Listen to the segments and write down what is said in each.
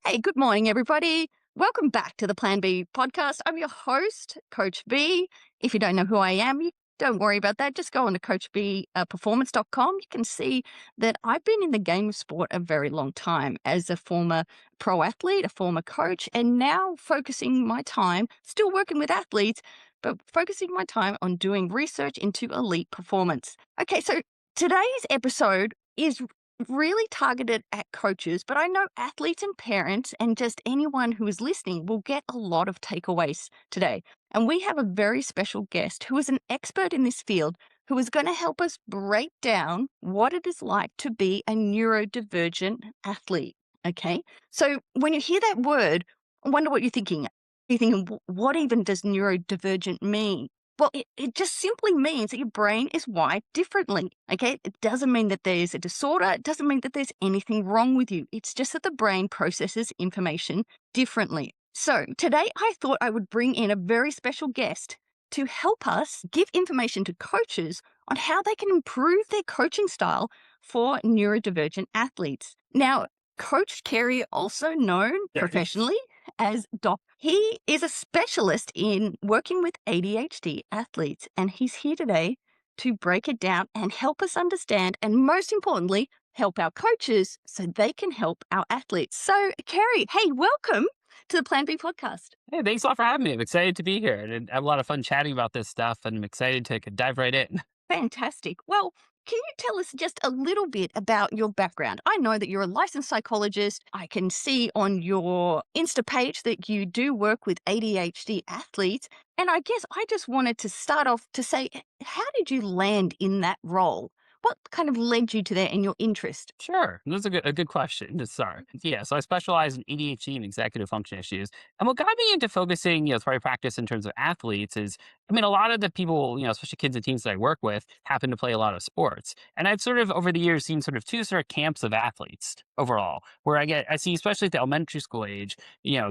Hey, good morning, everybody. Welcome back to the Plan B podcast. I'm your host, Coach B. If you don't know who I am, you don't worry about that. Just go on to coachbperformance.com. You can see that I've been in the game of sport a very long time as a former pro athlete, a former coach, and now focusing my time, still working with athletes, but focusing my time on doing research into elite performance. Okay, so today's episode is really targeted at coaches, but I know athletes and parents and just anyone who is listening will get a lot of takeaways today. And we have a very special guest who is an expert in this field who is going to help us break down what it is like to be a neurodivergent athlete. Okay. So when you hear that word, I wonder what you're thinking. You're thinking, what even does neurodivergent mean? Well, it just simply means that your brain is wired differently. Okay. It doesn't mean that there's a disorder. It doesn't mean that there's anything wrong with you. It's just that the brain processes information differently. So today I thought I would bring in a very special guest to help us give information to coaches on how they can improve their coaching style for neurodivergent athletes. Now, Coach Carey, also known professionally as Doc. He is a specialist in working with ADHD athletes, and he's here today to break it down and help us understand, and most importantly, help our coaches so they can help our athletes. So, Carey, hey, welcome to the Plan B podcast. Hey, thanks a lot for having me. I'm excited to be here and I have a lot of fun chatting about this stuff, and I'm excited to dive right in. Fantastic. Well, can you tell us just a little bit about your background? I know that you're a licensed psychologist. I can see on your Insta page that you do work with ADHD athletes. And I guess I just wanted to start off to say, how did you land in that role? What kind of led you to that and your interest? Sure, that's a good question to start. Yeah, so I specialize in ADHD and executive function issues, and what got me into focusing, private practice in terms of athletes is, I mean, a lot of the people, especially kids and teens that I work with, happen to play a lot of sports, and I've sort of over the years seen sort of two sort of camps of athletes overall, where I see, especially at the elementary school age,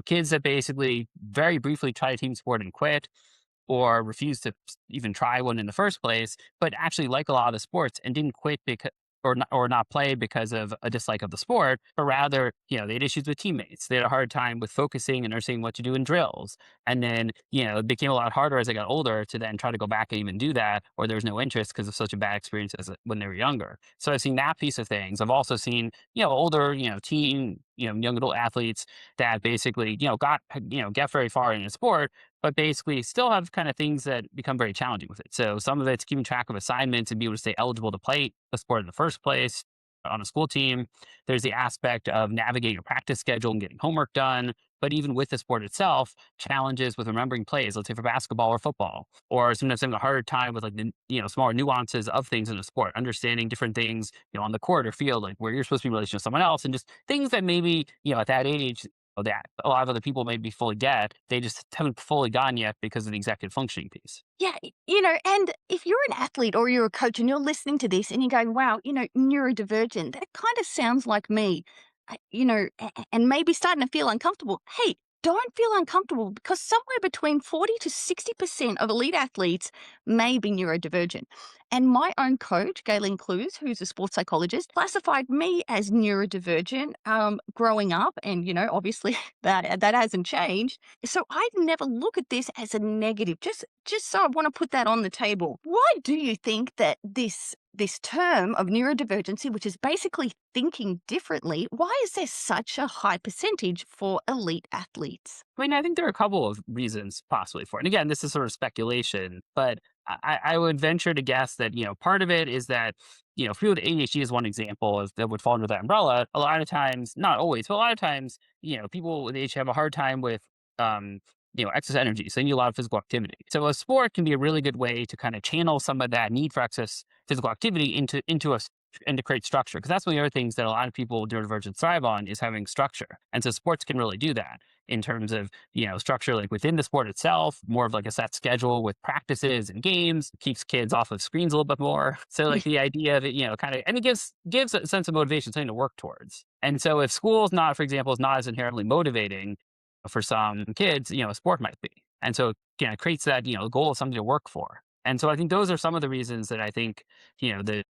kids that basically very briefly try a team sport and quit, or refused to even try one in the first place, but actually like a lot of the sports and didn't quit because or not play because of a dislike of the sport, but rather, they had issues with teammates. They had a hard time with focusing and understanding what to do in drills. And then, it became a lot harder as I got older to then try to go back and even do that, or there was no interest because of such a bad experience when they were younger. So I've seen that piece of things. I've also seen, older, teen, young adult athletes that basically, get very far in a sport, but basically still have kind of things that become very challenging with it. So some of it's keeping track of assignments and be able to stay eligible to play the sport in the first place on a school team. There's the aspect of navigating a practice schedule and getting homework done. But even with the sport itself, challenges with remembering plays, let's say for basketball or football, or sometimes having a harder time with like the smaller nuances of things in a sport, understanding different things, on the court or field, like where you're supposed to be in relation to someone else, and just things that maybe, at that age, that a lot of other people may be fully get. They just haven't fully gone yet because of the executive functioning piece. Yeah, and if you're an athlete or you're a coach and you're listening to this and you're going, wow, neurodivergent, that kind of sounds like me, and maybe starting to feel uncomfortable. Hey, don't feel uncomfortable because somewhere between 40 to 60% of elite athletes may be neurodivergent. And my own coach, Galen Clues, who's a sports psychologist, classified me as neurodivergent growing up. And, obviously that hasn't changed. So I'd never look at this as a negative. Just so I want to put that on the table. Why do you think that this term of neurodivergency, which is basically thinking differently, why is there such a high percentage for elite athletes? I mean, I think there are a couple of reasons possibly for it. And again, this is sort of speculation, but I would venture to guess that, part of it is that, for you, the ADHD is one example that would fall under that umbrella. A lot of times, not always, but a lot of times, people with ADHD have a hard time with, excess energy. So they need a lot of physical activity. So a sport can be a really good way to kind of channel some of that need for excess physical activity and to create structure. Because that's one of the other things that a lot of people with neurodivergence thrive on is having structure. And so sports can really do that in terms of, structure like within the sport itself, more of like a set schedule with practices and games, keeps kids off of screens a little bit more. So like the idea of it, kind of, and it gives a sense of motivation, something to work towards. And so if school is not, for example, is not as inherently motivating for some kids, a sport might be. And so it creates that, goal of something to work for. And so I think those are some of the reasons that I think, the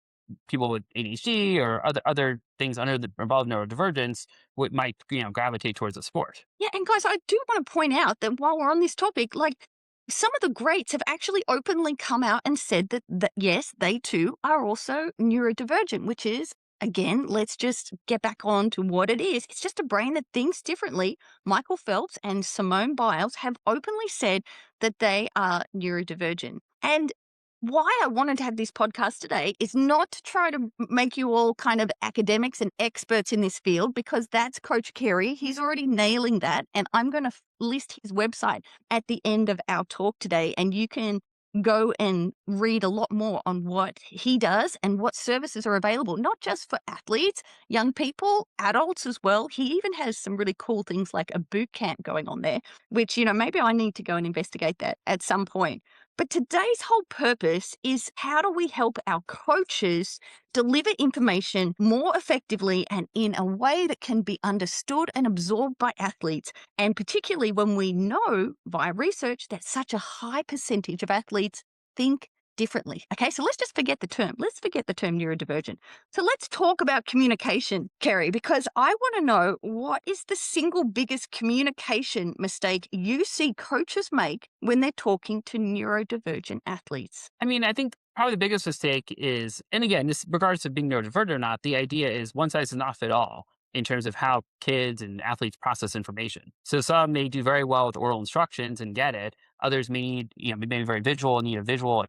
people with ADHD or other things under the involved neurodivergence would might gravitate towards the sport. Yeah, and guys, I do want to point out that while we're on this topic, like some of the greats have actually openly come out and said that yes, they too are also neurodivergent, which is again, let's just get back on to what it is. It's just a brain that thinks differently. Michael Phelps and Simone Biles have openly said that they are neurodivergent. And why I wanted to have this podcast today is not to try to make you all kind of academics and experts in this field, because that's Coach Carey. He's already nailing that. And I'm going to list his website at the end of our talk today. And you can go and read a lot more on what he does and what services are available, not just for athletes, young people, adults as well. He even has some really cool things like a boot camp going on there, which, maybe I need to go and investigate that at some point. But today's whole purpose is how do we help our coaches deliver information more effectively and in a way that can be understood and absorbed by athletes? And particularly when we know via research that such a high percentage of athletes think differently. Okay, so let's just forget the term. Let's forget the term neurodivergent. So let's talk about communication, Kerry, because I want to know, what is the single biggest communication mistake you see coaches make when they're talking to neurodivergent athletes? I mean, I think probably the biggest mistake is, and again, this regardless of being neurodivergent or not, the idea is one size does not fit all in terms of how kids and athletes process information. So some may do very well with oral instructions and get it. Others may need, maybe very visual, need a visual,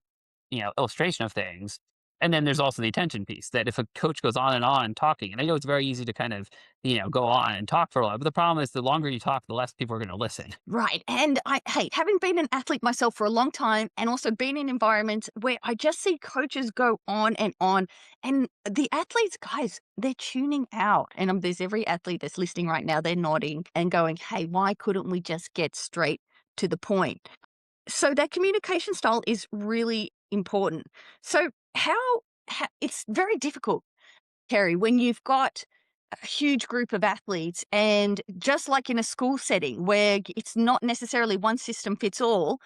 illustration of things. And then there's also the attention piece that if a coach goes on and on talking, and I know it's very easy to kind of, go on and talk for a while, but the problem is the longer you talk, the less people are going to listen. Right. And having been an athlete myself for a long time and also been in environments where I just see coaches go on, and the athletes, guys, they're tuning out. And there's every athlete that's listening right now, they're nodding and going, hey, why couldn't we just get straight to the point? So that communication style is really important. So how it's very difficult, Kerry, when you've got a huge group of athletes, and just like in a school setting where it's not necessarily one system fits all,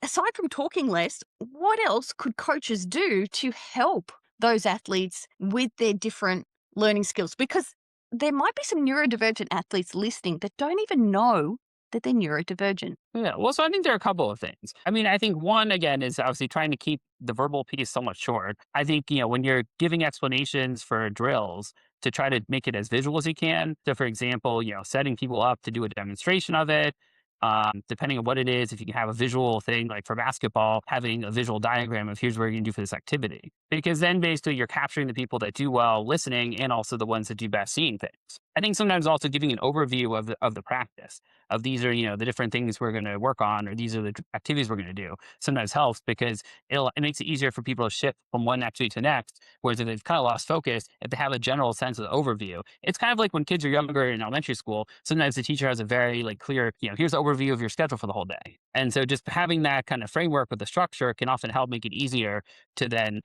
aside from talking less, what else could coaches do to help those athletes with their different learning skills? Because there might be some neurodivergent athletes listening that don't even know that they're neurodivergent. Yeah. Well, so I think there are a couple of things. I mean, I think one, again, is obviously trying to keep the verbal piece somewhat short. I think, when you're giving explanations for drills, to try to make it as visual as you can. So, for example, setting people up to do a demonstration of it. Depending on what it is, if you can have a visual thing, like for basketball, having a visual diagram of here's what you're going to do for this activity. Because then basically you're capturing the people that do well listening and also the ones that do best seeing things. I think sometimes also giving an overview of the practice of these are, the different things we're going to work on, or these are the activities we're going to do sometimes helps because it makes it easier for people to shift from one activity to the next. Whereas if they've kind of lost focus, if they have a general sense of the overview, it's kind of like when kids are younger in elementary school, sometimes the teacher has a very clear, here's the overview of your schedule for the whole day. And so just having that kind of framework with the structure can often help make it easier to then,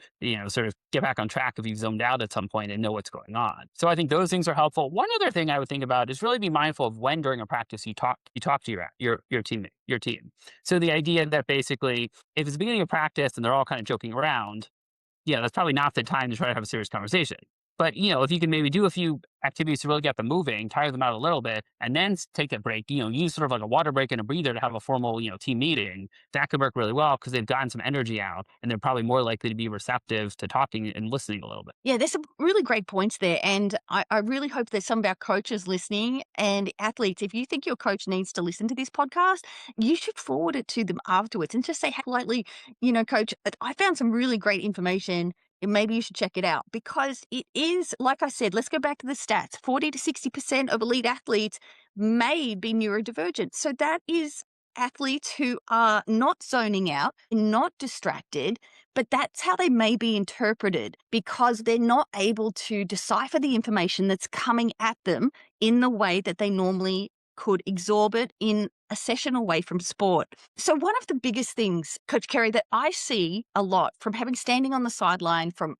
sort of get back on track if you've zoned out at some point and know what's going on. So I think those things are helpful. One other thing I would think about is really be mindful of when during a practice you talk to your team. So the idea that basically if it's the beginning of practice and they're all kind of joking around, that's probably not the time to try to have a serious conversation. But, if you can maybe do a few activities to really get them moving, tire them out a little bit, and then take a break, use sort of like a water break and a breather to have a formal, team meeting, that could work really well because they've gotten some energy out and they're probably more likely to be receptive to talking and listening a little bit. Yeah, there's some really great points there. And I really hope there's some of our coaches listening and athletes. If you think your coach needs to listen to this podcast, you should forward it to them afterwards and just say politely, coach, I found some really great information. And maybe you should check it out, because it is, like I said, let's go back to the stats. 40 to 60% of elite athletes may be neurodivergent. So that is athletes who are not zoning out, not distracted, but that's how they may be interpreted, because they're not able to decipher the information that's coming at them in the way that they normally could absorb it in a session away from sport. So one of the biggest things, Coach Carey, that I see a lot from having standing on the sideline from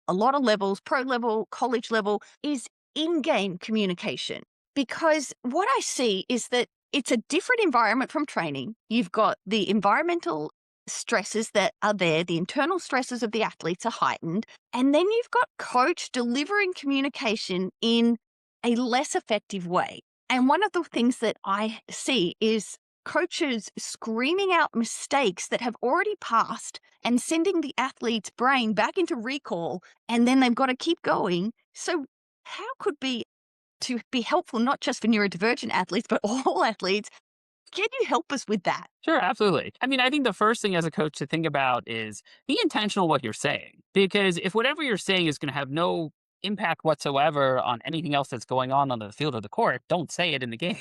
a lot of levels, pro level, college level, is in-game communication. Because what I see is that it's a different environment from training. You've got the environmental stresses that are there, the internal stresses of the athletes are heightened. And then you've got coach delivering communication in a less effective way. And one of the things that I see is coaches screaming out mistakes that have already passed and sending the athlete's brain back into recall, and then they've got to keep going. So, how could be to be helpful not just for neurodivergent athletes, but all athletes? Can you help us with that? Sure, absolutely. I mean, I think the first thing as a coach to think about is be intentional what you're saying. Because if whatever you're saying is going to have no impact whatsoever on anything else that's going on the field or the court, don't say it in the game.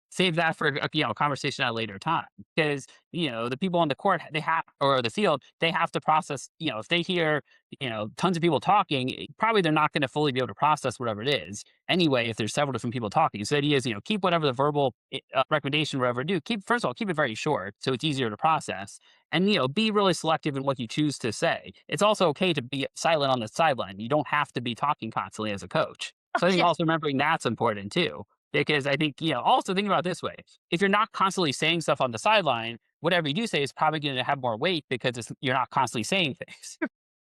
Save that for a conversation at a later time. Because the people on the court they have or the field they have to process. If they hear tons of people talking, probably they're not going to fully be able to process whatever it is anyway. If there's several different people talking, so the idea is keep whatever the verbal recommendation whatever do keep first of all keep it very short so it's easier to process, and be really selective in what you choose to say. It's also okay to be silent on the sideline. You don't have to be talking constantly as a coach. So I think Yeah. also remembering that's important too. Because I think, also think about it this way. If you're not constantly saying stuff on the sideline, whatever you do say is probably going to have more weight because you're not constantly saying things.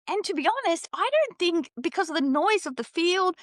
And to be honest, I don't think because of the noise of the field,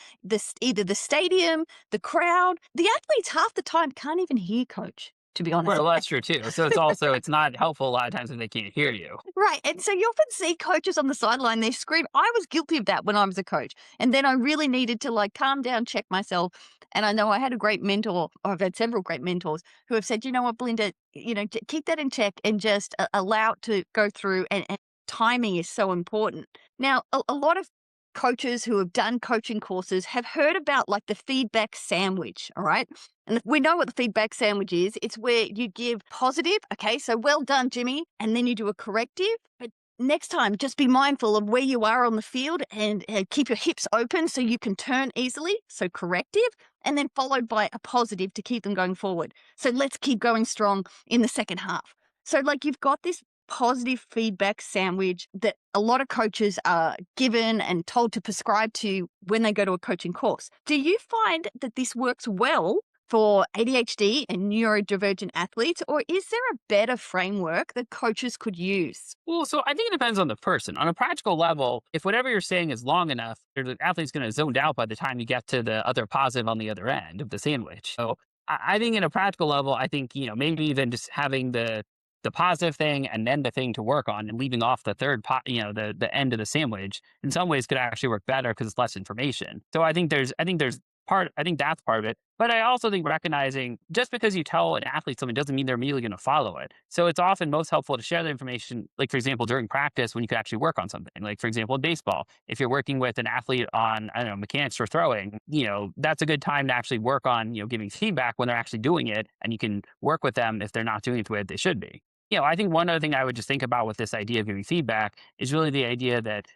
either the stadium, the crowd, the athletes half the time can't even hear coach, to be honest. Well, that's true too. So it's not helpful a lot of times when they can't hear you. Right. And so you often see coaches on the sideline, they scream. I was guilty of that when I was a coach. And then I really needed to like calm down, check myself. And I know I had a great mentor, or I've had several great mentors who have said, you know what, Belinda, keep that in check and just allow it to go through. And timing is so important. Now, a lot of coaches who have done coaching courses have heard about like the feedback sandwich. All right. And we know what the feedback sandwich is. It's where you give positive, okay, so well done, Jimmy, and then you do a corrective. But next time, just be mindful of where you are on the field and keep your hips open so you can turn easily. So corrective, and then followed by a positive to keep them going forward. So let's keep going strong in the second half. So, like, you've got this positive feedback sandwich that a lot of coaches are given and told to prescribe to when they go to a coaching course. Do you find that this works well for ADHD and neurodivergent athletes, or is there a better framework that coaches could use? Well, so I think it depends on the person. On a practical level, if whatever you're saying is long enough, the athlete's going to zone out by the time you get to the other positive on the other end of the sandwich. So I think in a practical level, I think maybe even just having the positive thing and then the thing to work on and leaving off the third the end of the sandwich in some ways could actually work better because it's less information. So I think that's part of it. But I also think recognizing just because you tell an athlete something doesn't mean they're immediately going to follow it. So it's often most helpful to share the information, like for example, during practice when you could actually work on something. Like for example, in baseball, if you're working with an athlete on, I don't know, mechanics for throwing, that's a good time to actually work on, giving feedback when they're actually doing it. And you can work with them if they're not doing it the way that they should be. I think one other thing I would just think about with this idea of giving feedback is really the idea that,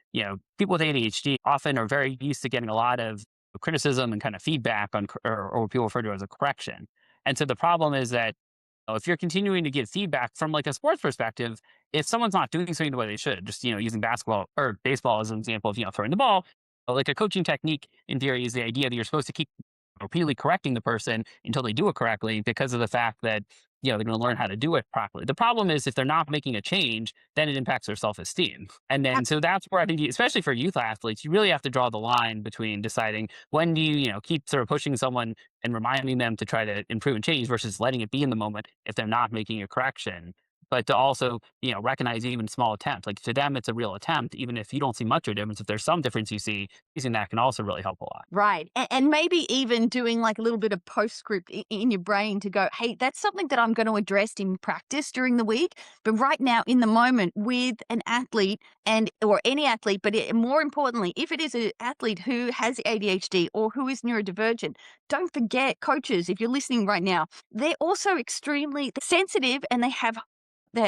people with ADHD often are very used to getting a lot of criticism and kind of feedback or what people refer to as a correction. And so the problem is that if you're continuing to give feedback from like a sports perspective, if someone's not doing something the way they should, just, using basketball or baseball as an example of, throwing the ball, like a coaching technique in theory is the idea that you're supposed to keep repeatedly correcting the person until they do it correctly because of the fact that they're going to learn how to do it properly. The problem is if they're not making a change, then it impacts their self-esteem. And then so that's where I think especially for youth athletes, you really have to draw the line between deciding when do you keep sort of pushing someone and reminding them to try to improve and change versus letting it be in the moment if they're not making a correction. But to also, recognize even small attempts. Like to them, it's a real attempt, even if you don't see much of a difference. If there's some difference you see, using that can also really help a lot. Right. And maybe even doing like a little bit of postscript in your brain to go, hey, that's something that I'm going to address in practice during the week. But right now, in the moment, with an athlete or any athlete, but more importantly, if it is an athlete who has ADHD or who is neurodivergent, don't forget, coaches, if you're listening right now, they're also extremely sensitive and they have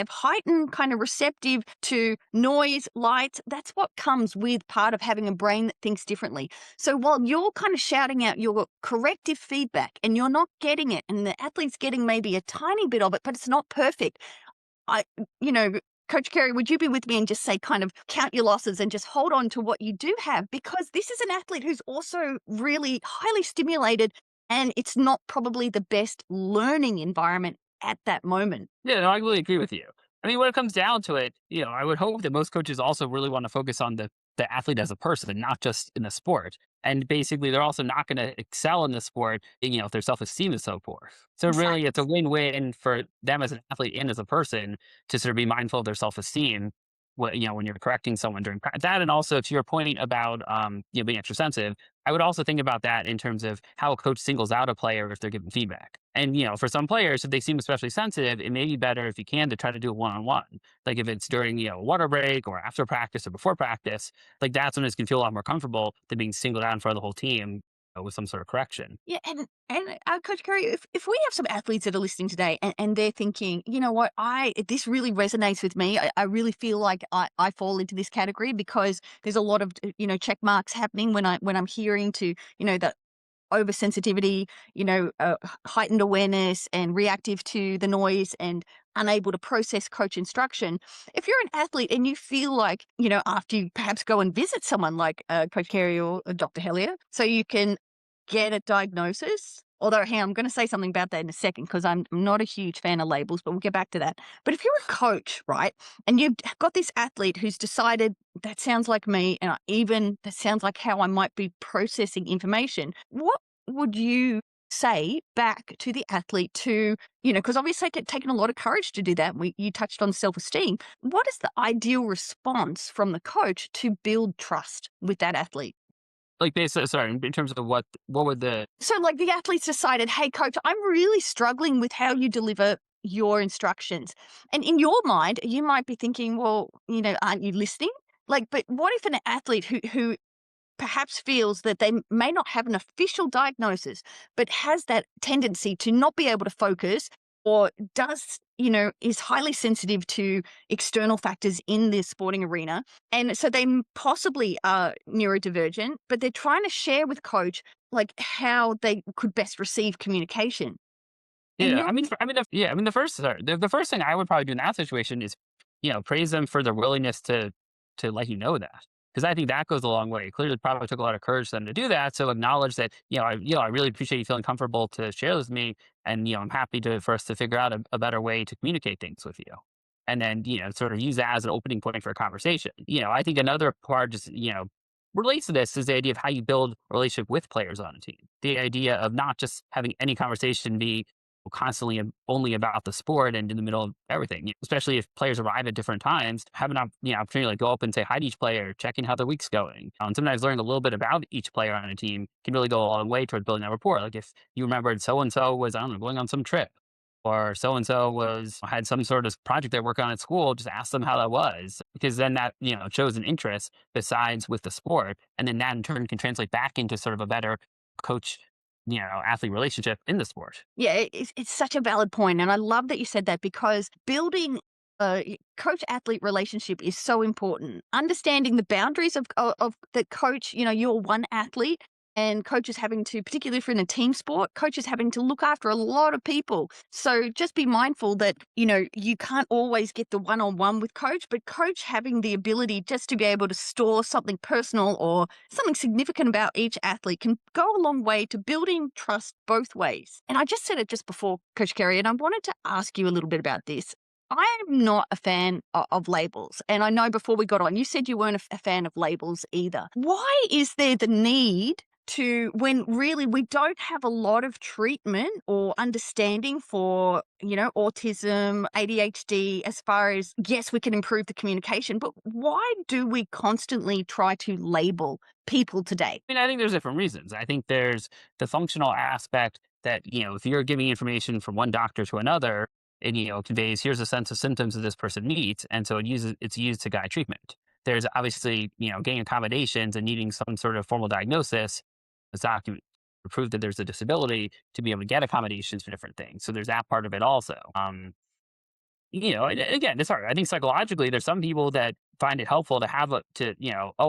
heightened kind of receptive to noise, light. That's what comes with part of having a brain that thinks differently. So while you're kind of shouting out your corrective feedback and you're not getting it, and the athlete's getting maybe a tiny bit of it, but it's not perfect. I, you know, Coach Carey, would you be with me and just say, kind of count your losses and just hold on to what you do have? Because this is an athlete who's also really highly stimulated, and it's not probably the best learning environment at that moment. Yeah, no, I really agree with you. I mean, when it comes down to it, I would hope that most coaches also really want to focus on the athlete as a person, not just in the sport. And basically, they're also not going to excel in the sport, if their self esteem is so poor. So really, it's a Exactly. win win for them as an athlete and as a person to sort of be mindful of their self esteem. When you're correcting someone during that, and also to your point about being extra sensitive, I would also think about that in terms of how a coach singles out a player if they're giving feedback. And for some players, if they seem especially sensitive, it may be better if you can to try to do it one on one. Like if it's during a water break or after practice or before practice, like that's when it can feel a lot more comfortable than being singled out in front of the whole team with some sort of correction. Yeah, and Coach Curry, if we have some athletes that are listening today and they're thinking, you know what, I this really resonates with me. I really feel like I fall into this category because there's a lot of check marks happening when I'm hearing to that oversensitivity, heightened awareness and reactive to the noise and unable to process coach instruction. If you're an athlete and you feel like, after you perhaps go and visit someone like Coach Carey or Dr. Hellier, so you can get a diagnosis. Although, hey, I'm going to say something about that in a second because I'm not a huge fan of labels, but we'll get back to that. But if you're a coach, right, and you've got this athlete who's decided that sounds like me, and even that sounds like how I might be processing information, what would you say back to the athlete to, because obviously it's taken a lot of courage to do that. You touched on self esteem. What is the ideal response from the coach to build trust with that athlete? Like basically, sorry, in terms of what would the So, like, the athletes decided, "Hey, coach, I'm really struggling with how you deliver your instructions." And in your mind, you might be thinking, "Well, aren't you listening?" Like, but what if an athlete who perhaps feels that they may not have an official diagnosis, but has that tendency to not be able to focus or is highly sensitive to external factors in the sporting arena. And so they possibly are neurodivergent, but they're trying to share with coach like how they could best receive communication. And Yeah, you're the first sorry, the first thing I would probably do in that situation is, praise them for their willingness to let you know that. Because I think that goes a long way. Clearly, it probably took a lot of courage for them to do that. So acknowledge that, I really appreciate you feeling comfortable to share this with me, and I'm happy to for us to figure out a better way to communicate things with you. And then, sort of use that as an opening point for a conversation. I think another part just, relates to this is the idea of how you build a relationship with players on a team. The idea of not just having any conversation be constantly only about the sport and in the middle of everything, especially if players arrive at different times, have an opportunity to like go up and say hi to each player, checking how their week's going. And sometimes learning a little bit about each player on a team can really go a long way toward building that rapport. Like if you remembered so and so was, I don't know, going on some trip, or so and so was had some sort of project they're working on at school, just ask them how that was, because then that shows an interest besides with the sport, and then that in turn can translate back into sort of a better coach athlete relationship in the sport. Yeah, it's such a valid point, and I love that you said that because building a coach athlete relationship is so important. Understanding the boundaries of the coach, you're one athlete, and coaches having to, particularly if you're in a team sport, coaches having to look after a lot of people. So just be mindful that you can't always get the one-on-one with coach, but coach having the ability just to be able to store something personal or something significant about each athlete can go a long way to building trust both ways. And I just said it just before, Coach Kerry, and I wanted to ask you a little bit about this. I am not a fan of labels. And I know before we got on, you said you weren't a fan of labels either. Why is there the need to, when really we don't have a lot of treatment or understanding for, autism, ADHD, as far as, yes, we can improve the communication, but why do we constantly try to label people today? I mean, I think there's different reasons. I think there's the functional aspect that, if you're giving information from one doctor to another, it, conveys here's a sense of symptoms that this person needs. And so it's used to guide treatment. There's obviously, getting accommodations and needing some sort of formal diagnosis, as document to prove that there's a disability to be able to get accommodations for different things. So there's that part of it also. And again, it's hard. I think psychologically, there's some people that find it helpful to have oh,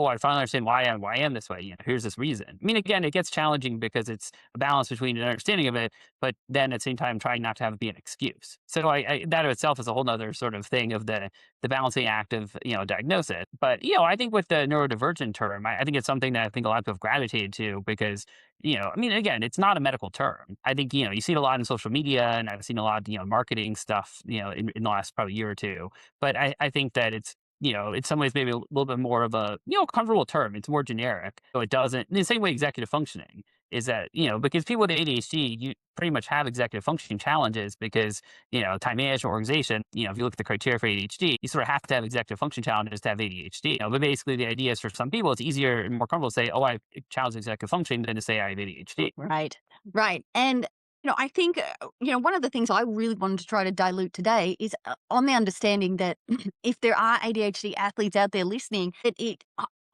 I finally understand why I am this way. Here's this reason. I mean, again, it gets challenging because it's a balance between an understanding of it, but then at the same time trying not to have it be an excuse. So that of itself is a whole nother sort of thing of the balancing act of diagnosis. But I think with the neurodivergent term, I think it's something that I think a lot of people have gravitated to because I mean, again, it's not a medical term. I think you see it a lot in social media, and I've seen a lot of marketing stuff in the last probably year or two. But I think that it's in some ways maybe a little bit more of a comfortable term. It's more generic, so it doesn't in the same way executive functioning is that because people with ADHD you pretty much have executive functioning challenges because time management, organization. If you look at the criteria for ADHD, you sort of have to have executive function challenges to have ADHD. But basically the idea is for some people it's easier and more comfortable to say, oh, I have challenge executive functioning than to say I have ADHD. Right. Right. And I think one of the things I really wanted to try to dilute today is on the understanding that if there are ADHD athletes out there listening,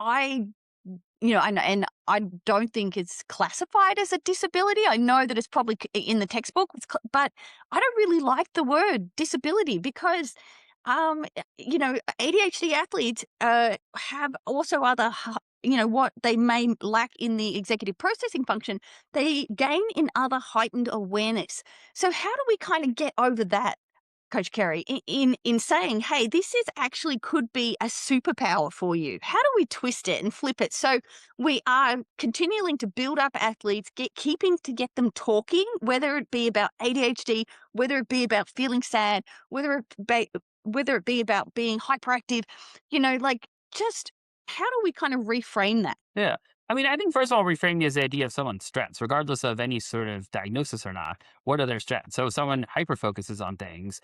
I and I don't think it's classified as a disability. I know that it's probably in the textbook, but I don't really like the word disability because, ADHD athletes have also other, what they may lack in the executive processing function, they gain in other heightened awareness. So how do we kind of get over that? Coach Carey, in saying, hey, this is actually could be a superpower for you. How do we twist it and flip it so we are continuing to build up athletes, keeping to get them talking, whether it be about ADHD, whether it be about feeling sad, whether it be about being hyperactive, like just how do we kind of reframe that? Yeah. I mean, I think first of all, reframing is the idea of someone's strengths, regardless of any sort of diagnosis or not. What are their strengths? So, if someone hyper focuses on things,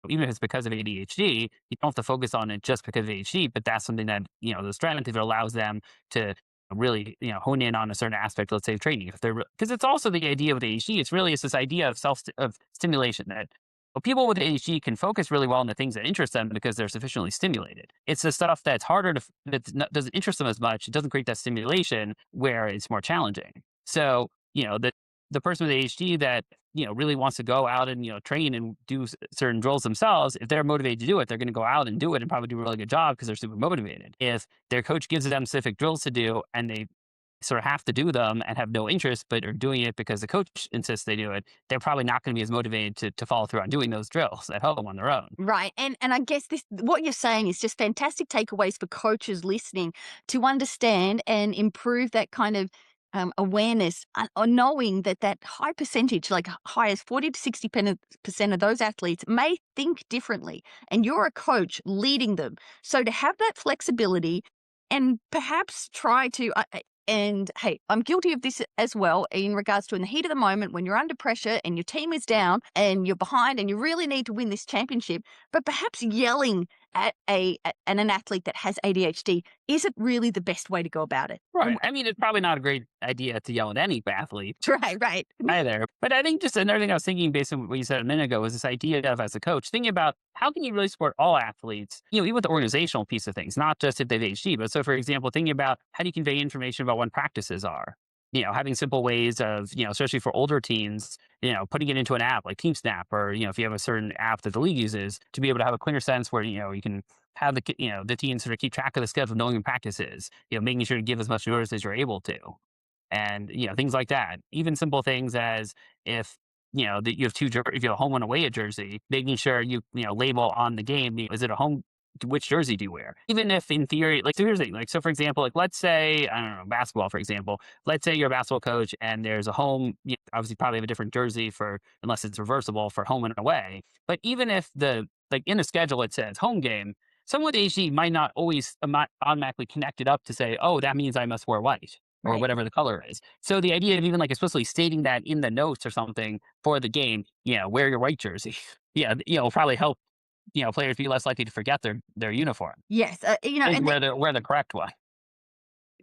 even if it's because of ADHD, you don't have to focus on it just because of ADHD, but that's something that, the strength, if it allows them to really, hone in on a certain aspect, let's say of training. If they're, because it's also the idea with ADHD, it's this idea of of stimulation that people with ADHD can focus really well on the things that interest them because they're sufficiently stimulated. It's the stuff that's harder doesn't interest them as much. It doesn't create that stimulation where it's more challenging. So, the person with ADHD that, really wants to go out and, train and do certain drills themselves, if they're motivated to do it, they're going to go out and do it and probably do a really good job because they're super motivated. If their coach gives them specific drills to do and they sort of have to do them and have no interest, but are doing it because the coach insists they do it, they're probably not going to be as motivated to follow through on doing those drills at home on their own. Right. And I guess this what you're saying is just fantastic takeaways for coaches listening to understand and improve that kind of awareness or knowing that high percentage, like high as 40 to 60% of those athletes may think differently. And you're a coach leading them. So to have that flexibility and perhaps try to and hey, I'm guilty of this as well in regards to in the heat of the moment when you're under pressure and your team is down and you're behind and you really need to win this championship, but perhaps yelling at an athlete that has ADHD isn't really the best way to go about it. Right. I mean, it's probably not a great idea to yell at any athlete Right, right. either. But I think just another thing I was thinking based on what you said a minute ago was this idea of as a coach, thinking about how can you really support all athletes, even with the organizational piece of things, not just if they've ADHD, but so for example, thinking about how do you convey information about when practices are, having simple ways of, especially for older teens, putting it into an app like TeamSnap or, if you have a certain app that the league uses to be able to have a clear sense where, you can have the teams sort of keep track of the schedule, knowing when practice is, making sure to give as much notice as you're able to. And, things like that. Even simple things as if, that you have if you have a home and away jersey, making sure you label on the game, is it a home, which jersey do you wear? Even if in theory, like, so here's the thing, like, so for example, like, let's say, I don't know, basketball, for example, let's say you're a basketball coach and there's a home, obviously probably have a different jersey unless it's reversible for home and away. But even if like in the schedule, it says home game, someone with ADHD might not always automatically connect it up to say, oh, that means I must wear white or Right. whatever the color is. So the idea of even like explicitly stating that in the notes or something for the game, wear your white jersey. Yeah, will probably help, players be less likely to forget their uniform. Yes. Is And wear the correct one.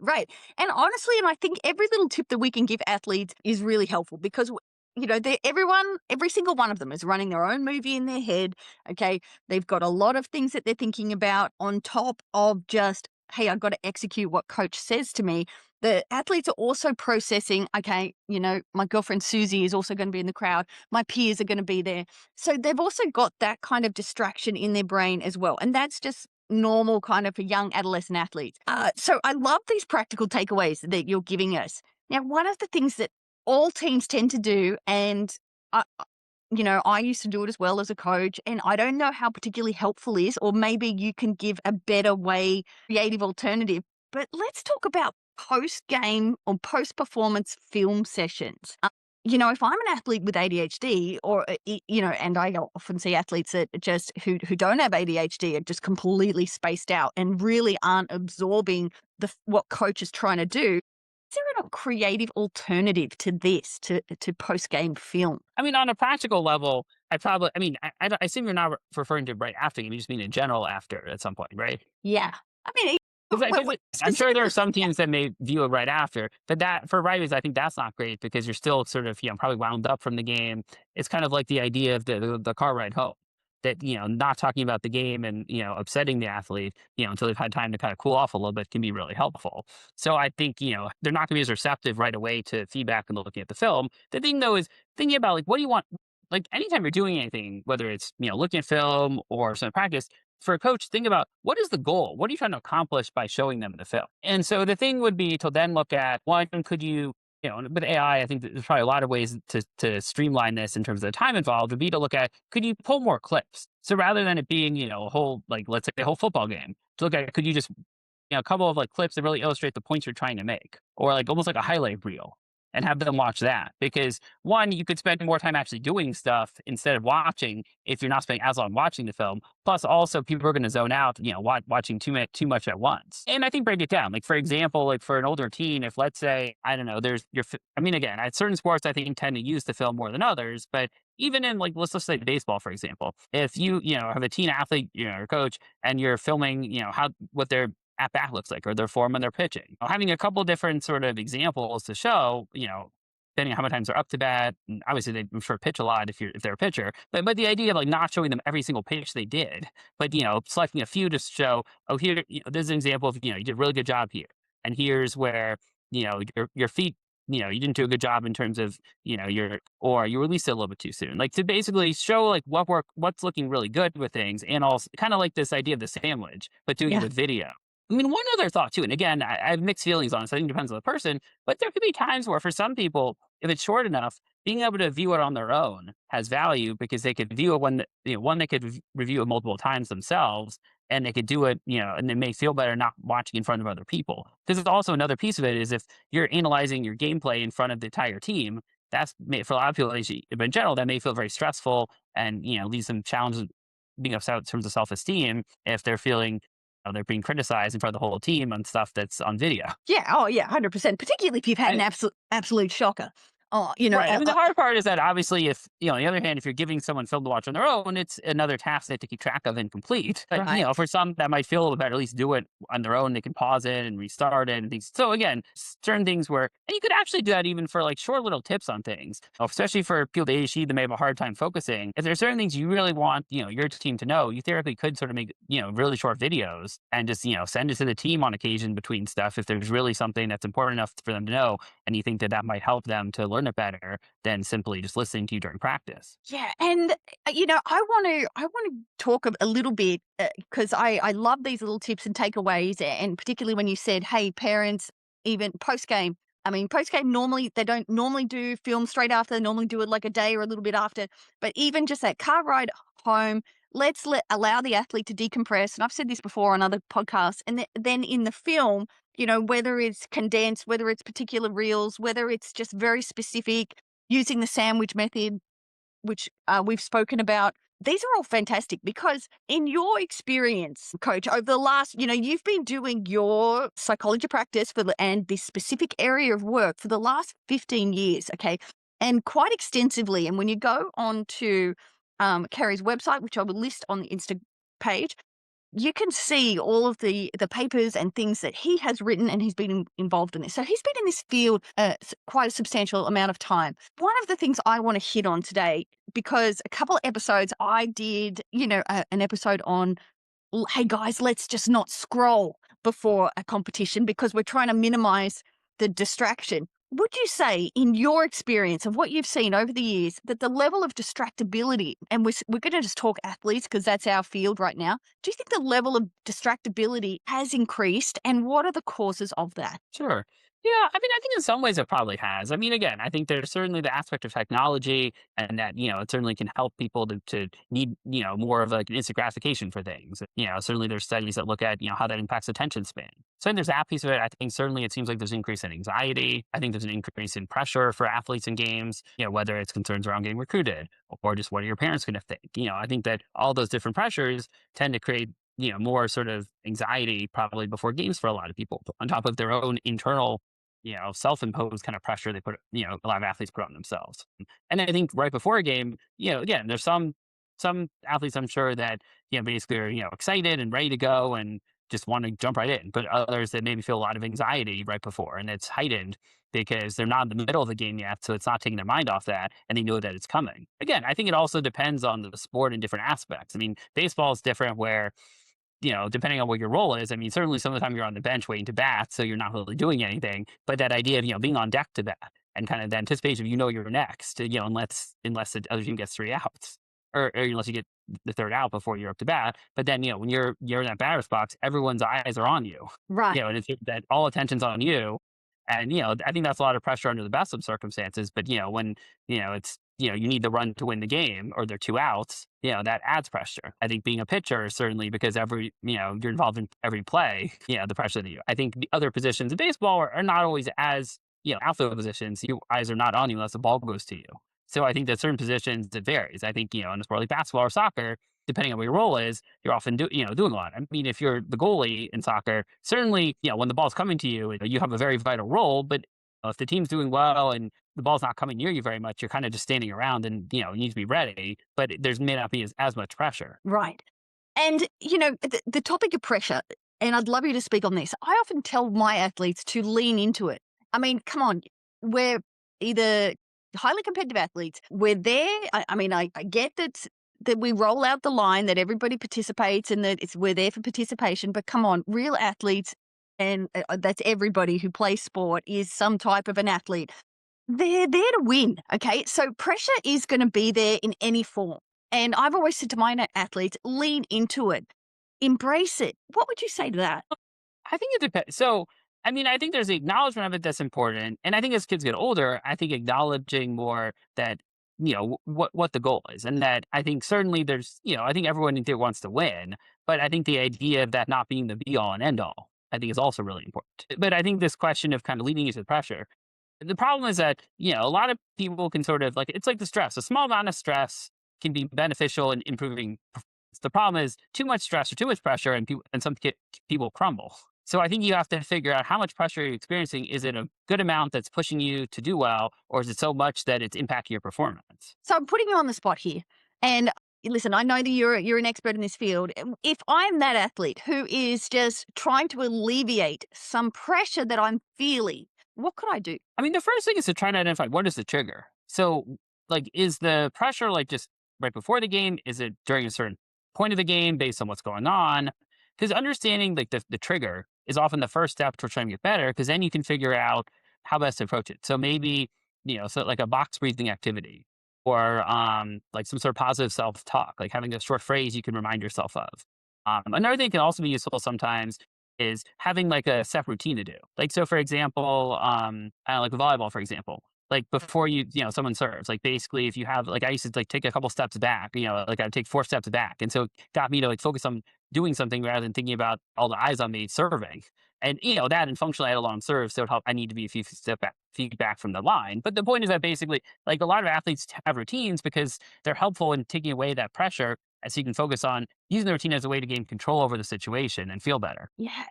right. And honestly, and I think every little tip that we can give athletes is really helpful because, every single one of them is running their own movie in their head. Okay. They've got a lot of things that they're thinking about on top of just, hey, I've got to execute what coach says to me. The athletes are also processing, okay, my girlfriend Susie is also going to be in the crowd. My peers are going to be there. So they've also got that kind of distraction in their brain as well. And that's just normal kind of for young adolescent athletes. So I love these practical takeaways that you're giving us. Now, one of the things that all teams tend to do, and I used to do it as well as a coach, and I don't know how particularly helpful is, or maybe you can give a better way, creative alternative. But let's talk about post-game or post-performance film sessions. If I'm an athlete with ADHD, or and I often see athletes that just who don't have ADHD are just completely spaced out and really aren't absorbing what coach is trying to do. Is there a creative alternative to this, to post-game film? I mean, on a practical level, I assume you're not referring to right after. You just mean in general after at some point, right? Yeah. I mean, Because I'm sure there are some teams that may view it right after, but that for writers, I think that's not great because you're still sort of, probably wound up from the game. It's kind of like the idea of the car ride home, that, not talking about the game and, upsetting the athlete, until they've had time to kind of cool off a little bit can be really helpful. So I think, they're not going to be as receptive right away to feedback and looking at the film. The thing though is thinking about like, what do you want? Like anytime you're doing anything, whether it's, looking at film or some practice, for a coach, think about what is the goal? What are you trying to accomplish by showing them the film? And so the thing would be to then look at one, could you, with AI, I think there's probably a lot of ways to streamline this in terms of the time involved, would be to look at, could you pull more clips? So rather than it being, a whole, like, let's say a whole football game, to look at, could you just, a couple of like clips that really illustrate the points you're trying to make, or like almost like a highlight reel, and have them watch that. Because one, you could spend more time actually doing stuff instead of watching if you're not spending as long watching the film. Plus, also people are going to zone out, watching too much at once. And I think break it down. Like for example, like for an older teen, if let's say I don't know, again, at certain sports I think tend to use the film more than others, but even in like let's just say baseball, for example, if you have a teen athlete, or coach, and you're filming, what their at bat looks like or their form when they're pitching. Having a couple different sort of examples to show, depending on how many times they're up to bat, and obviously they I'm sure pitch a lot if they're a pitcher. But the idea of like not showing them every single pitch they did, but selecting a few to show, oh here, there's an example of you did a really good job here. And here's where, your feet, you didn't do a good job in terms of, or you released it a little bit too soon. Like to basically show like what's looking really good with things, and also kind of like this idea of the sandwich, but doing it Yeah. with video. I mean, one other thought too, and again, I have mixed feelings on this. I think it depends on the person, but there could be times where for some people, if it's short enough, being able to view it on their own has value because they could view it one they could review it multiple times themselves, and they could do it, and they may feel better not watching in front of other people. Because it's also another piece of it is if you're analyzing your gameplay in front of the entire team, for a lot of people, but in general, that may feel very stressful and leaves them challenges being upset in terms of self-esteem if they're feeling they're being criticized in front of the whole team on stuff that's on video. Yeah. Oh, yeah. 100%. Particularly if you've had an And absolute shocker. Oh, right. I mean, the hard part is that obviously, if on the other hand, if you're giving someone film to watch on their own, it's another task they have to keep track of and complete. But right. for some that might feel a little better, at least do it on their own. They can pause it and restart it and things. So again, certain things where and you could actually do that even for like short little tips on things, especially for people with ADHD that may have a hard time focusing. If there's certain things you really want your team to know, you theoretically could sort of make really short videos and just send it to the team on occasion between stuff if there's really something that's important enough for them to know, and you think that might help them to learn it better than simply just listening to you during practice. Yeah, and I want to talk a little bit because I love these little tips and takeaways, and particularly when you said, "Hey, parents, even post game." I mean, post game normally they don't normally do film straight after. They normally do it like a day or a little bit after. But even just that car ride home, allow the athlete to decompress. And I've said this before on other podcasts. And then in the film, whether it's condensed, whether it's particular reels, whether it's just very specific, using the sandwich method, which we've spoken about. These are all fantastic because in your experience, coach, over the last, you've been doing your psychology practice and this specific area of work for the last 15 years, okay, and quite extensively. And when you go on to Carey's website, which I will list on the Insta page, you can see all of the papers and things that he has written, and he's been involved in this. So he's been in this field quite a substantial amount of time. One of the things I want to hit on today, because a couple of episodes I did, an episode on, hey guys, let's just not scroll before a competition because we're trying to minimize the distraction. would you say, in your experience of what you've seen over the years, that the level of distractibility, and we're going to just talk athletes because that's our field right now. Do you think the level of distractibility has increased, and what are the causes of that? Sure. Yeah, I mean, I think in some ways it probably has. I mean, again, I think there's certainly the aspect of technology and that, it certainly can help people to need, more of like an instant gratification for things. Certainly there's studies that look at, how that impacts attention span. So then there's that piece of it. I think certainly it seems like there's an increase in anxiety. I think there's an increase in pressure for athletes in games, whether it's concerns around getting recruited or just what are your parents going to think. I think that all those different pressures tend to create more sort of anxiety probably before games for a lot of people on top of their own internal, self-imposed kind of pressure they put, a lot of athletes put on themselves. And I think right before a game, again, there's some athletes I'm sure that, basically are, excited and ready to go and just want to jump right in. But others that maybe feel a lot of anxiety right before and it's heightened because they're not in the middle of the game yet. So it's not taking their mind off that and they know that it's coming. Again, I think it also depends on the sport in different aspects. I mean, baseball is different where depending on what your role is, I mean, certainly some of the time you're on the bench waiting to bat, so you're not really doing anything. But that idea of, being on deck to bat and kind of the anticipation of, you're next, unless the other team gets three outs or unless you get the third out before you're up to bat. But then, when you're in that batter's box, everyone's eyes are on you, Right. and it's that all attention's on you. And, I think that's a lot of pressure under the best of circumstances. But, when, it's, you need the run to win the game or there are two outs, that adds pressure. I think being a pitcher, certainly because you're involved in every play, the pressure that I think the other positions in baseball are not always as, outfield positions. Your eyes are not on you unless the ball goes to you. So I think that certain positions, it varies. I think, in a sport like basketball or soccer, depending on what your role is, you're often doing a lot. I mean, if you're the goalie in soccer, certainly, when the ball's coming to you, you have a very vital role. But if the team's doing well and the ball's not coming near you very much, you're kind of just standing around and, you need to be ready, but there's may not be as much pressure. Right. And, the topic of pressure, and I'd love you to speak on this. I often tell my athletes to lean into it. I mean, come on, we're either highly competitive athletes, we're there. I get that we roll out the line that everybody participates and that we're there for participation, but come on, real athletes, and that's everybody who plays sport is some type of an athlete. They're there to win, okay? So pressure is gonna be there in any form, and I've always said to my athletes, "Lean into it. Embrace it." What would you say to that? I think it depends. So, I mean, I think there's the acknowledgement of it that's important. And I think as kids get older, I think acknowledging more that, what the goal is. And that I think certainly there's, I think everyone in there wants to win. But I think the idea of that not being the be all and end all, I think is also really important. But I think this question of kind of leading into the pressure, the problem is that, a lot of people can sort of like, it's like the stress. A small amount of stress can be beneficial in improving performance. The problem is too much stress or too much pressure and some people crumble. So I think you have to figure out how much pressure you're experiencing. Is it a good amount that's pushing you to do well, or is it so much that it's impacting your performance? So I'm putting you on the spot here, and listen, I know that you're an expert in this field. If I'm that athlete who is just trying to alleviate some pressure that I'm feeling, what could I do? I mean, the first thing is to try to identify what is the trigger. So, like, is the pressure like just right before the game? Is it during a certain point of the game based on what's going on? Because understanding like the trigger is often the first step to trying to get better, because then you can figure out how best to approach it. So maybe, so like a box breathing activity or like some sort of positive self talk, like having a short phrase you can remind yourself of. Another thing can also be useful sometimes is having like a set routine to do. Like, so for example, like volleyball, for example, like before someone serves, like basically if you have, like I used to like take a couple steps back, like I would take 4 steps back. And so it got me to like focus on doing something rather than thinking about all the eyes on me serving. And, that and functionally I had a long serve. So it helped. I need to be a feet back from the line. But the point is that basically like a lot of athletes have routines because they're helpful in taking away that pressure, so you can focus on using the routine as a way to gain control over the situation and feel better. Yeah,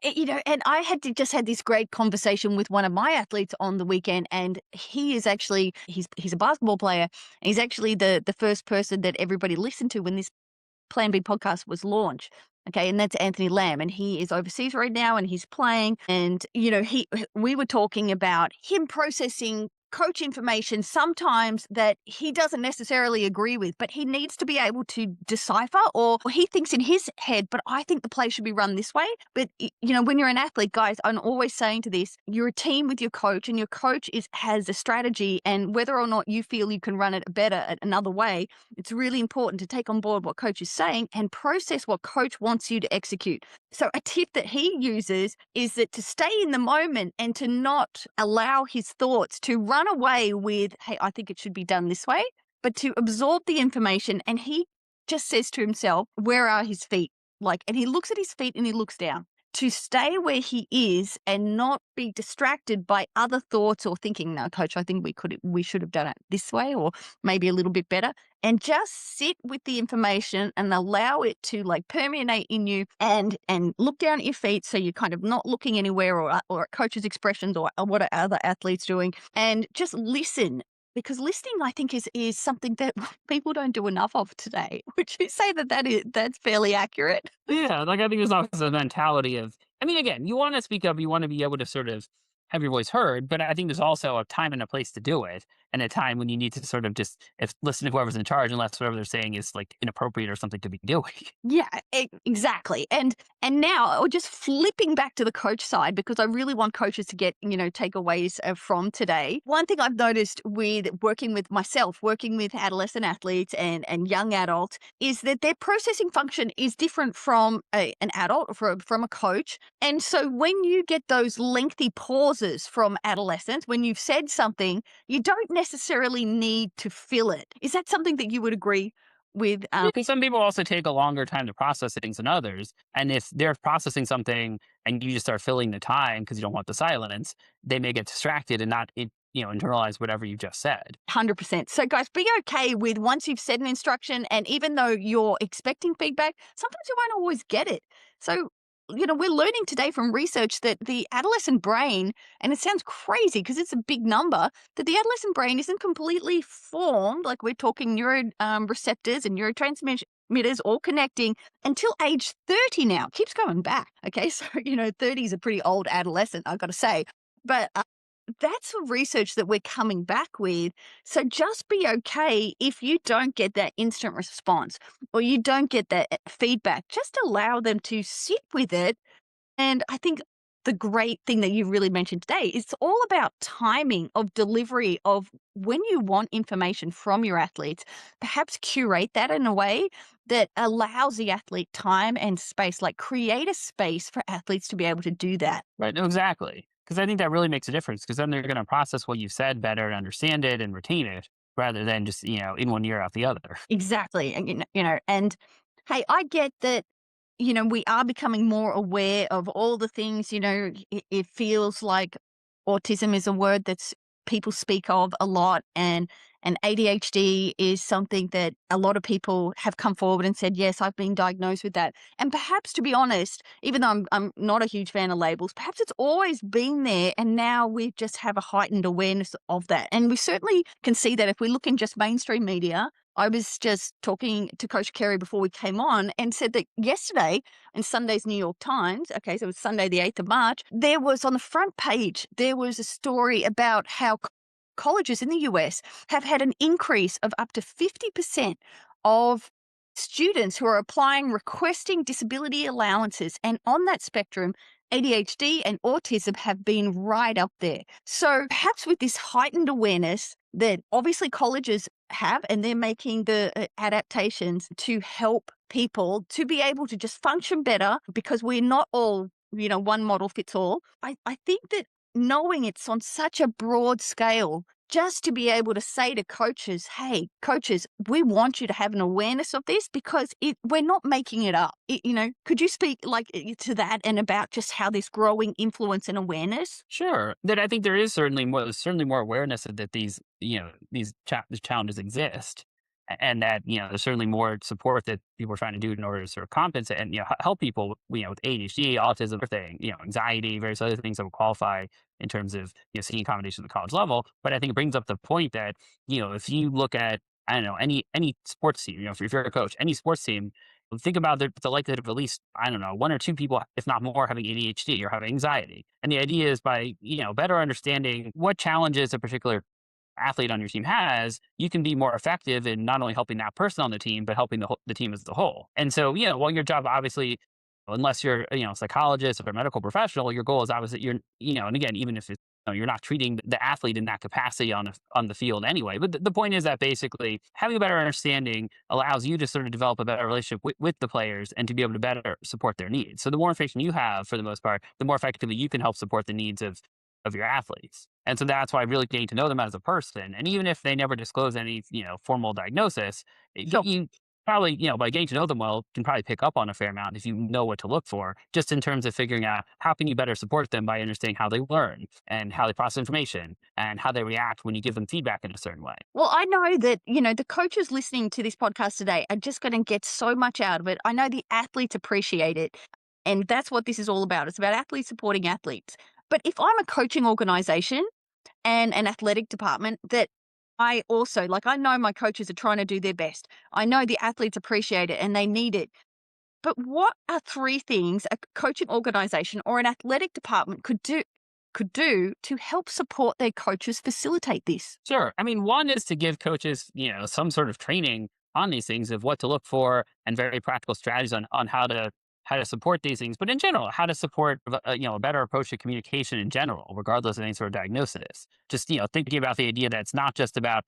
and I just had this great conversation with one of my athletes on the weekend, and he is actually he's a basketball player. And he's actually the first person that everybody listened to when this Plan B podcast was launched. Okay, and that's Anthony Lamb, and he is overseas right now, and he's playing. And we were talking about him processing coach information sometimes that he doesn't necessarily agree with, but he needs to be able to decipher, or he thinks in his head, but I think the play should be run this way. But when you're an athlete, guys, I'm always saying to this, you're a team with your coach, and your coach has a strategy, and whether or not you feel you can run it better another way, it's really important to take on board what coach is saying and process what coach wants you to execute. So a tip that he uses is that to stay in the moment and to not allow his thoughts to run away with, hey, I think it should be done this way, but to absorb the information. And he just says to himself, where are his feet? And he looks at his feet and he looks down, to stay where he is and not be distracted by other thoughts or thinking, no, coach, I think we should have done it this way, or maybe a little bit better, and just sit with the information and allow it to permeate in you, and look down at your feet. So you're kind of not looking anywhere, or at coach's expressions, or what are other athletes doing, and just listen. Because listening, I think, is something that people don't do enough of today. Would you say that's fairly accurate? Yeah, I think there's also a mentality of, I mean, again, you want to speak up, you want to be able to sort of have your voice heard, but I think there's also a time and a place to do it, and a time when you need to sort of just listen to whoever's in charge, unless whatever they're saying is inappropriate or something to be doing. Yeah, exactly. And now, or just flipping back to the coach side, because I really want coaches to get, takeaways from today. One thing I've noticed with working with myself, working with adolescent athletes and young adults, is that their processing function is different from an adult, or from a coach. And so when you get those lengthy pauses from adolescents, when you've said something, you don't necessarily need to fill it. Is that something that you would agree with? Because some people also take a longer time to process things than others. And if they're processing something and you just start filling the time because you don't want the silence, they may get distracted and not, internalize whatever you just said. 100%. So, guys, be okay with once you've said an instruction, and even though you're expecting feedback, sometimes you won't always get it. So, we're learning today from research that the adolescent brain, and it sounds crazy because it's a big number, that the adolescent brain isn't completely formed. Like, we're talking receptors and neurotransmitters all connecting until age 30 now. Keeps going back. Okay. So, 30 is a pretty old adolescent, I've got to say. But that's the research that we're coming back with. So just be okay if you don't get that instant response, or you don't get that feedback. Just allow them to sit with it. And I think the great thing that you really mentioned today is it's all about timing of delivery of when you want information from your athletes. Perhaps curate that in a way that allows the athlete time and space, create a space for athletes to be able to do that. Right. No, exactly. Because I think that really makes a difference, because then they're going to process what you've said better and understand it and retain it, rather than just, in one ear out the other. Exactly. And, and hey, I get that, we are becoming more aware of all the things, it feels like autism is a word that's people speak of a lot, and ADHD is something that a lot of people have come forward and said, yes, I've been diagnosed with that. And perhaps, to be honest, even though I'm not a huge fan of labels, perhaps it's always been there, and now we just have a heightened awareness of that. And we certainly can see that if we look in just mainstream media. I was just talking to Coach Carey before we came on, and said that yesterday in Sunday's New York Times, okay, so it was Sunday the 8th of March, there was on the front page, there was a story about how colleges in the US have had an increase of up to 50% of students who are applying requesting disability allowances. And on that spectrum, ADHD and autism have been right up there. So perhaps with this heightened awareness that obviously colleges have, and they're making the adaptations to help people to be able to just function better, because we're not all, one model fits all. I think that knowing it's on such a broad scale, just to be able to say to coaches, hey, coaches, we want you to have an awareness of this, because we're not making it up. Could you speak to that, and about just how this growing influence and awareness? Sure. That I think there is certainly more awareness that these challenges exist, and that, there's certainly more support that people are trying to do in order to sort of compensate and, help people, with ADHD, autism, everything, anxiety, various other things that would qualify in terms of, seeking accommodation at the college level. But I think it brings up the point that, if you look at, I don't know, any sports team, if you're a coach, any sports team, think about the likelihood of at least, I don't know, one or two people, if not more, having ADHD or having anxiety. And the idea is by, better understanding what challenges a particular athlete on your team has, you can be more effective in not only helping that person on the team, but helping the team as a whole. And so, while your job obviously, unless you're a psychologist or a medical professional, your goal is obviously and again, even if you're not treating the athlete in that capacity on the field anyway. But the point is that basically having a better understanding allows you to sort of develop a better relationship with the players and to be able to better support their needs. So the more information you have, for the most part, the more effectively you can help support the needs of your athletes. And so that's why really getting to know them as a person. And even if they never disclose any, formal diagnosis, Sure. you probably, by getting to know them well, can probably pick up on a fair amount if you know what to look for, just in terms of figuring out how can you better support them by understanding how they learn and how they process information and how they react when you give them feedback in a certain way. Well, I know that, the coaches listening to this podcast today are just going to get so much out of it. I know the athletes appreciate it. And that's what this is all about. It's about athletes supporting athletes. But if I'm a coaching organization and an athletic department that I also like, I know my coaches are trying to do their best. I know the athletes appreciate it and they need it. But what are three things a coaching organization or an athletic department could do to help support their coaches facilitate this? Sure. I mean, one is to give coaches, some sort of training on these things of what to look for and very practical strategies on how to support these things. But in general, how to support a better approach to communication in general, regardless of any sort of diagnosis. Just thinking about the idea that it's not just about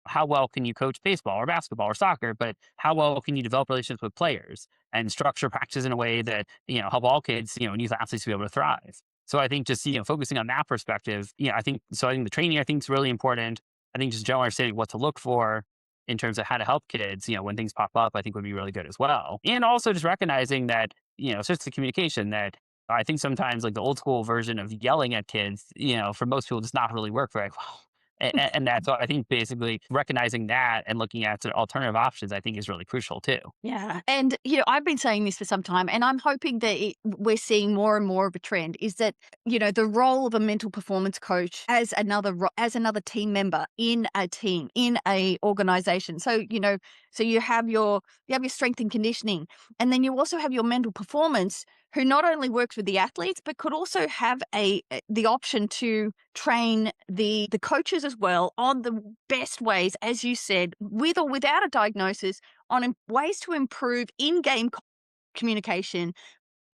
how well can you coach baseball or basketball or soccer, but how well can you develop relationships with players and structure practice in a way that, help all kids, and youth athletes to be able to thrive. So I think just, focusing on that perspective, I think the training I think is really important. I think just general understanding what to look for in terms of how to help kids, when things pop up, I think would be really good as well. And also just recognizing that, it's just the communication that I think sometimes like the old school version of yelling at kids, for most people does not really work very well. And that's why I think basically recognizing that and looking at the alternative options, I think is really crucial too. Yeah. And, I've been saying this for some time, and I'm hoping that we're seeing more and more of a trend is that, the role of a mental performance coach as another team member in a team, in a organization. So, so you have your strength and conditioning, and then you also have your mental performance who not only works with the athletes, but could also have the option to train the coaches as well on the best ways, as you said, with or without a diagnosis, on ways to improve in-game communication,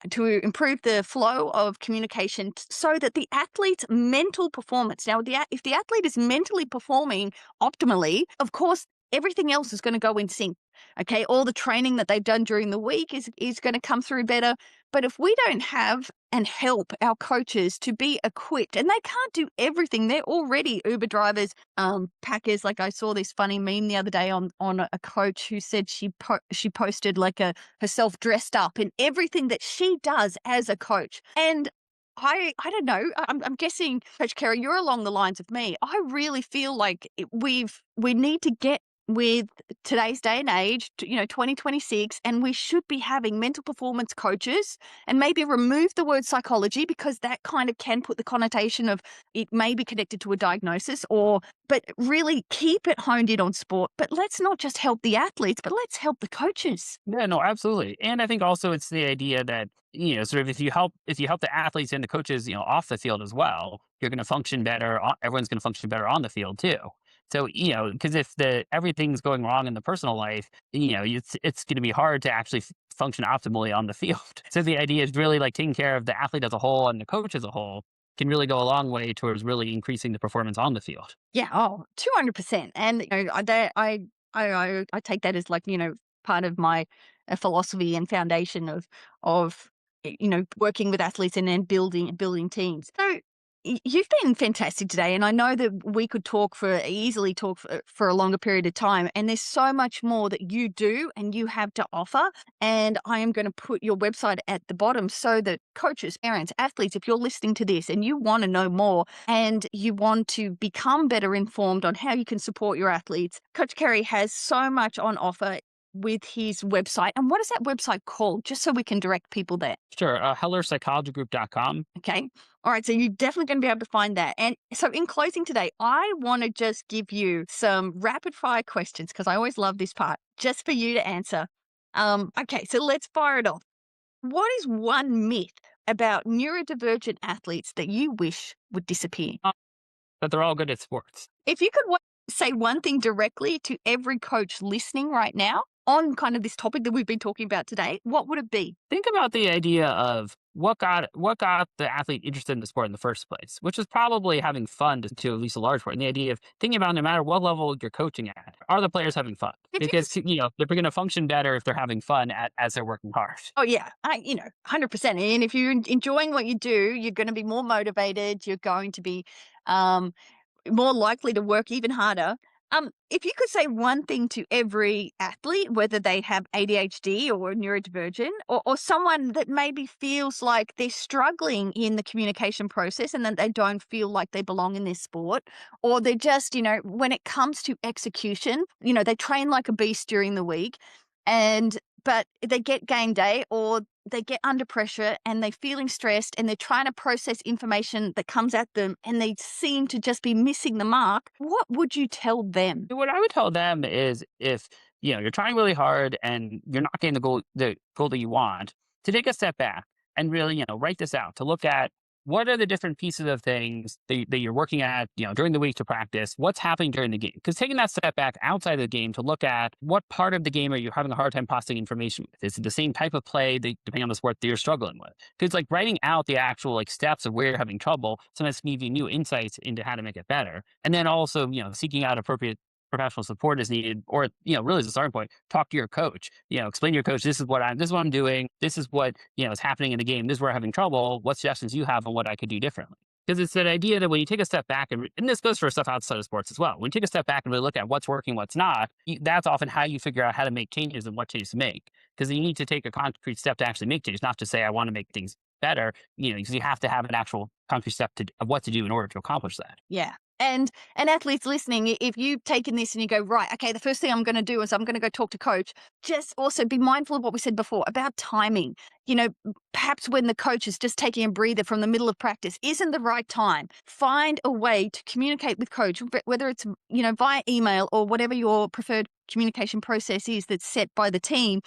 to improve the flow of communication so that the athlete's mental performance. Now, if the athlete is mentally performing optimally, of course, everything else is going to go in sync. Okay. All the training that they've done during the week is going to come through better. But if we don't have and help our coaches to be equipped, and they can't do everything, they're already Uber drivers, packers. Like I saw this funny meme the other day on a coach who said she posted like herself dressed up in everything that she does as a coach. And I don't know. I'm guessing, Coach Carey, you're along the lines of me. I really feel like we need to get with today's day and age, 2026, and we should be having mental performance coaches and maybe remove the word psychology because that kind of can put the connotation of it may be connected to a diagnosis but really keep it honed in on sport. But let's not just help the athletes, but let's help the coaches. Yeah, no, absolutely. And I think also it's the idea that, sort of if you help the athletes and the coaches, off the field as well, you're going to function better. Everyone's going to function better on the field too. So, because if everything's going wrong in the personal life, it's going to be hard to actually function optimally on the field. So the idea is really like taking care of the athlete as a whole and the coach as a whole can really go a long way towards really increasing the performance on the field. Yeah, 200%. And I take that as like, part of my philosophy and foundation of working with athletes and then building teams. So you've been fantastic today, and I know that we could easily talk for a longer period of time. And there's so much more that you do and you have to offer. And I am going to put your website at the bottom so that coaches, parents, athletes, if you're listening to this and you want to know more and you want to become better informed on how you can support your athletes, Coach Carey has so much on offer with his website. And what is that website called? Just so we can direct people there. Sure. HellerPsychologyGroup.com. Okay. All right. So you're definitely going to be able to find that. And so in closing today, I want to just give you some rapid fire questions because I always love this part just for you to answer. Okay. So let's fire it off. What is one myth about neurodivergent athletes that you wish would disappear? but they're all good at sports. If you could say one thing directly to every coach listening right now on kind of this topic that we've been talking about today, what would it be? Think about the idea of what got the athlete interested in the sport in the first place, which is probably having fun to at least a large part. And the idea of thinking about no matter what level you're coaching at, are the players having fun? If you could, Because they're going to function better if they're having fun as they're working hard. oh yeah, 100%. And if you're enjoying what you do, you're going to be more motivated. You're going to be um, more likely to work even harder. If you could say one thing to every athlete, whether they have ADHD or neurodivergent, or someone that maybe feels like they're struggling in the communication process and that they don't feel like they belong in this sport, or they're just, when it comes to execution, they train like a beast during the week, but they get game day or they get under pressure and they're feeling stressed and they're trying to process information that comes at them and they seem to just be missing the mark, what would you tell them? What I would tell them is if you're trying really hard and you're not getting the goal that you want, to take a step back and really write this out, to look at what are the different pieces of things that you're working at during the week to practice, what's happening during the game, because taking that step back outside of the game to look at what part of the game are you having a hard time processing information with. Is it the same type of play that, depending on the sport, that you're struggling with? Because like writing out the actual steps of where you're having trouble sometimes can give you new insights into how to make it better. And then also seeking out appropriate professional support is needed, or really as a starting point, talk to your coach. Explain to your coach, this is what I'm doing. This is what is happening in the game. This is where I'm having trouble. What suggestions you have on what I could do differently? Because it's that idea that when you take a step back, and this goes for stuff outside of sports as well. When you take a step back and really look at what's working, what's not, that's often how you figure out how to make changes and what changes to make. Because you need to take a concrete step to actually make changes, not just say I want to make things better. Because you have to have an actual concrete step of what to do in order to accomplish that. Yeah. And athletes listening, if you've taken this and you go, right, okay, the first thing I'm going to do is I'm going to go talk to coach, just also be mindful of what we said before about timing. Perhaps when the coach is just taking a breather from the middle of practice isn't the right time. Find a way to communicate with coach, whether it's, via email or whatever your preferred communication process is that's set by the team.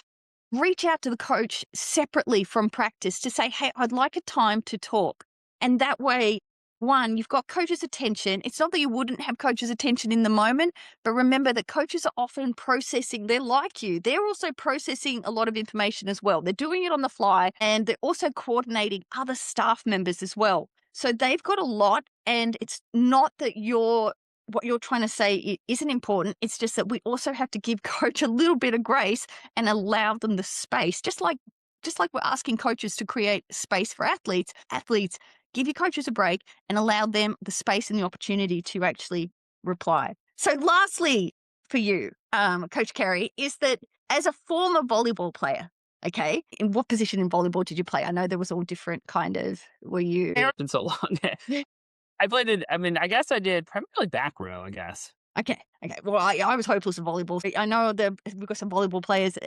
Reach out to the coach separately from practice to say, hey, I'd like a time to talk. And that way, one, you've got coach's attention. It's not that you wouldn't have coach's attention in the moment, but remember that coaches are often processing. They're like you. They're also processing a lot of information as well. They're doing it on the fly and they're also coordinating other staff members as well. So they've got a lot, and it's not that what you're trying to say isn't important. It's just that we also have to give coach a little bit of grace and allow them the space, just like we're asking coaches to create space for athletes. Athletes, give your coaches a break and allow them the space and the opportunity to actually reply. So lastly for you, Coach Carey, is that as a former volleyball player, okay, in what position in volleyball did you play? I know there was all different were you? It's been so long. I played it. I mean, I guess I did primarily back row, I guess. Okay. Well, I was hopeless at volleyball. I know we've got some volleyball players,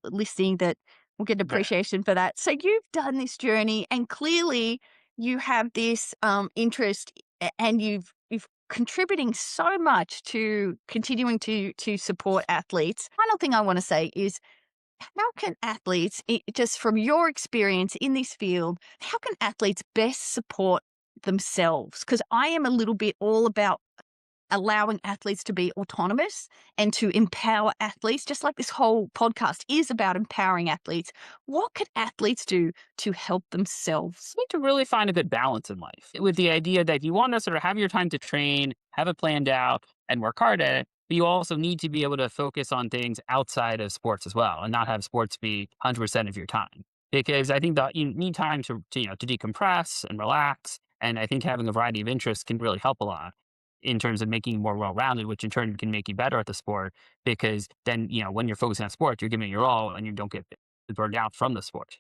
listening that will get an Yeah. appreciation for that. So you've done this journey, and clearly you have this interest, and you've contributing so much to continuing to support athletes. Final thing I want to say is, how can athletes, just from your experience in this field, how can athletes best support themselves? Because I am a little bit all about allowing athletes to be autonomous and to empower athletes, just like this whole podcast is about empowering athletes. What could athletes do to help themselves? You need to really find a good balance in life, with the idea that you want to sort of have your time to train, have it planned out, and work hard at it. But you also need to be able to focus on things outside of sports as well, and not have sports be 100% of your time. Because I think that you need time to decompress and relax. And I think having a variety of interests can really help a lot in terms of making you more well-rounded, which in turn can make you better at the sport. Because then, when you're focusing on sport, you're giving it your all and you don't get burned out from the sport.